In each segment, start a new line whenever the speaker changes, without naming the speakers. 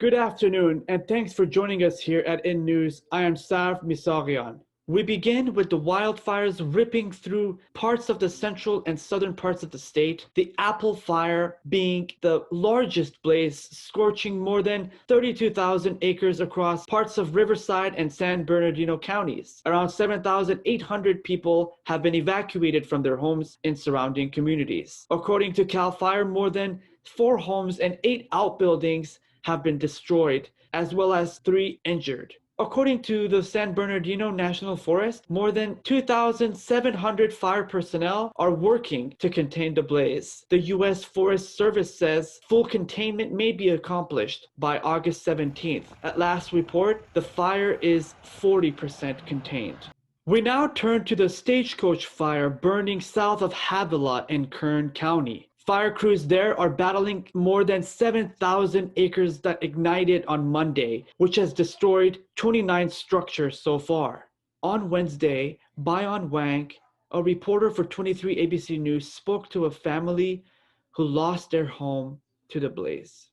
Good afternoon, and thanks for joining us here at In News. I am Sarv Misagyan. We begin with the wildfires ripping through parts of the central and southern parts of the state, the Apple Fire being the largest blaze, scorching more than 32,000 acres across parts of Riverside and San Bernardino counties. Around 7,800 people have been evacuated from their homes in surrounding communities. According to CAL FIRE, more than 4 homes and 8 outbuildings have been destroyed, as well as 3 injured. According to the San Bernardino National Forest, more than 2,700 fire personnel are working to contain the blaze. The U.S. Forest Service says full containment may be accomplished by August 17th. At last report, the fire is 40% contained. We now turn to the Stagecoach fire burning south of Havilah in Kern County. Fire crews there are battling more than 7,000 acres that ignited on Monday, which has destroyed 29 structures so far. On Wednesday, Bayon Wang, a reporter for 23 ABC News, spoke to a family who lost their home to the blaze.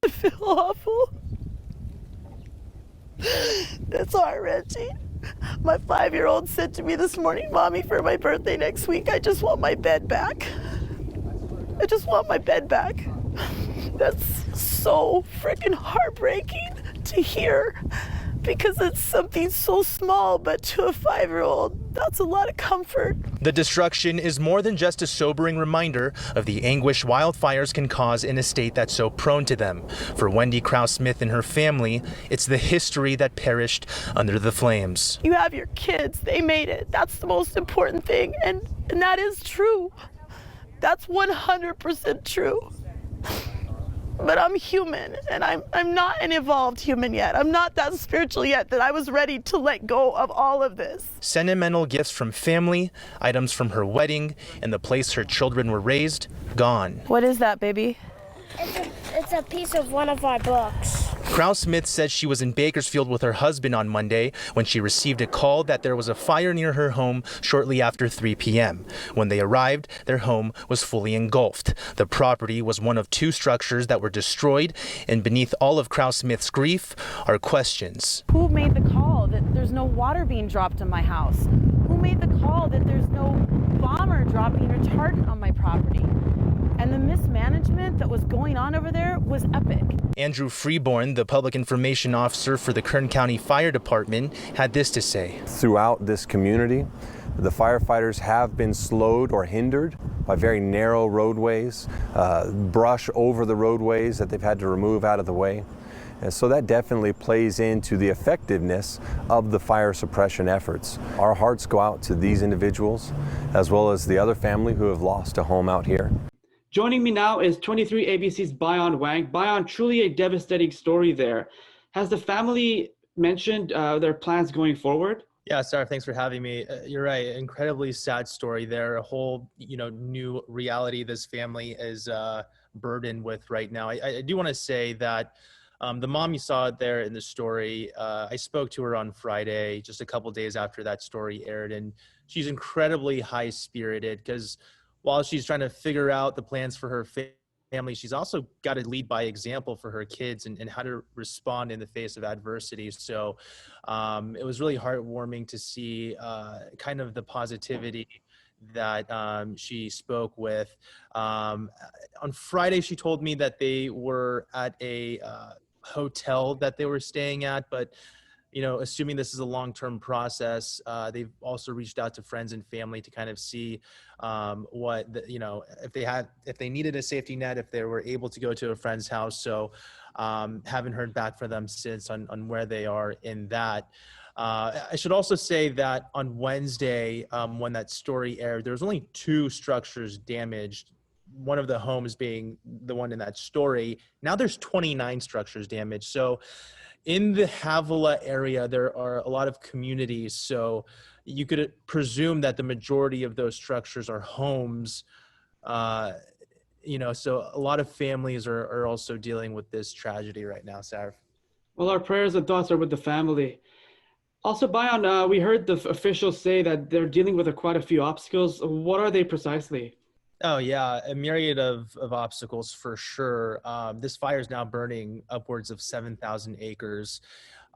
I feel awful. It's heart-wrenching. My 5-year-old said to me this morning, "Mommy, for my birthday next week, I just want my bed back. I just want my bed back." That's so freaking heartbreaking to hear because it's something so small, but to a 5-year-old, that's a lot of comfort.
The destruction is more than just a sobering reminder of the anguish wildfires can cause in a state that's so prone to them. For Wendy Krause-Smith and her family, it's the history that perished under the flames.
You have your kids, they made it. That's the most important thing, and that is true. That's 100% true. But I'm human, and I'm not an evolved human yet. I'm not that spiritual yet that I was ready to let go of all of this.
Sentimental gifts from family, items from her wedding, and the place her children were raised, gone.
What is that, baby?
It's a piece of one of our books.
Krause-Smith says she was in Bakersfield with her husband on Monday when she received a call that there was a fire near her home shortly after 3 p.m. When they arrived, their home was fully engulfed. The property was one of 2 structures that were destroyed, and beneath all of Krause-Smith's grief are questions.
Who made the call that there's no water being dropped on my house? Who made the call that there's no bomber dropping retardant on my property? And the mismanagement that was going on over there was epic.
Andrew Freeborn, the public information officer for the Kern County Fire Department, had this to say.
Throughout this community, the firefighters have been slowed or hindered by very narrow roadways, brush over the roadways that they've had to remove out of the way. And so that definitely plays into the effectiveness of the fire suppression efforts. Our hearts go out to these individuals, as well as the other family who have lost a home out here.
Joining me now is 23 ABC's Bayon Wang. Bayon, truly a devastating story there. Has the family mentioned their plans going forward?
Yeah, Sarah, thanks for having me. You're right, incredibly sad story there. A whole, new reality this family is burdened with right now. I do want to say that the mom you saw there in the story, I spoke to her on Friday, just a couple days after that story aired, and she's incredibly high-spirited because while she's trying to figure out the plans for her family, she's also got to lead by example for her kids and how to respond in the face of adversity. So it was really heartwarming to see kind of the positivity that she spoke with. On Friday, she told me that they were at a hotel that they were staying at, but assuming this is a long-term process, they've also reached out to friends and family to kind of see if they needed a safety net, if they were able to go to a friend's house. So haven't heard back from them since on where they are in that. I should also say that on Wednesday, when that story aired, there was only 2 structures damaged, one of the homes being the one in that story. Now there's 29 structures damaged. So in the Havilah area, there are a lot of communities, so you could presume that the majority of those structures are homes. So a lot of families are also dealing with this tragedy right now, Sarah.
Well, our prayers and thoughts are with the family. Also, Bayon, we heard the officials say that they're dealing with quite a few obstacles. What are they precisely?
Oh yeah, a myriad of obstacles for sure. This fire is now burning upwards of 7,000 acres.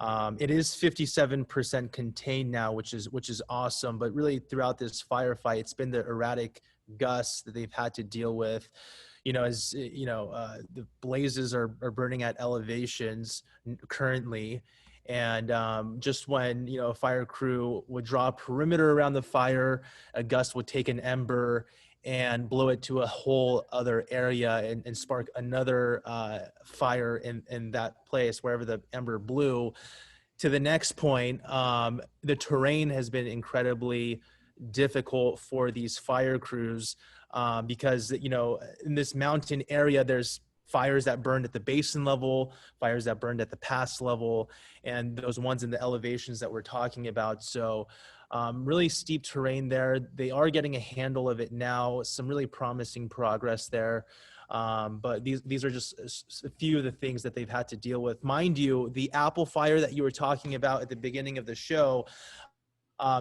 It is 57% contained now, which is awesome. But really, throughout this firefight, it's been the erratic gusts that they've had to deal with. The blazes are burning at elevations currently, and just when a fire crew would draw a perimeter around the fire, a gust would take an ember and blow it to a whole other area and spark another fire in that place wherever the ember blew. To the next point, the terrain has been incredibly difficult for these fire crews, because in this mountain area there's fires that burned at the basin level, fires that burned at the pass level, and those ones in the elevations that we're talking about. So really steep terrain there. They are getting a handle of it now, some really promising progress there. But these are just a few of the things that they've had to deal with. Mind you, the apple fire that you were talking about at the beginning of the show,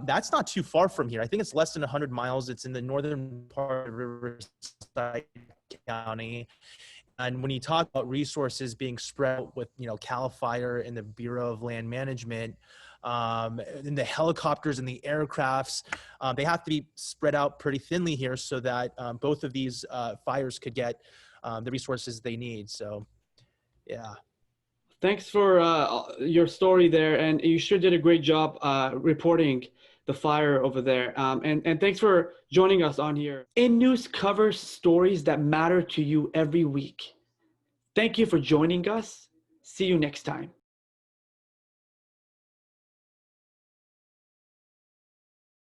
that's not too far from here. I think it's less than 100 miles. It's in the northern part of Riverside County. And when you talk about resources being spread out with, CAL FIRE and the Bureau of Land Management, and the helicopters and the aircrafts, they have to be spread out pretty thinly here so that both of these fires could get the resources they need. So, yeah.
Thanks for your story there, and you sure did a great job reporting the fire over there. And thanks for joining us on here. In News covers stories that matter to you every week. Thank you for joining us. See you next time.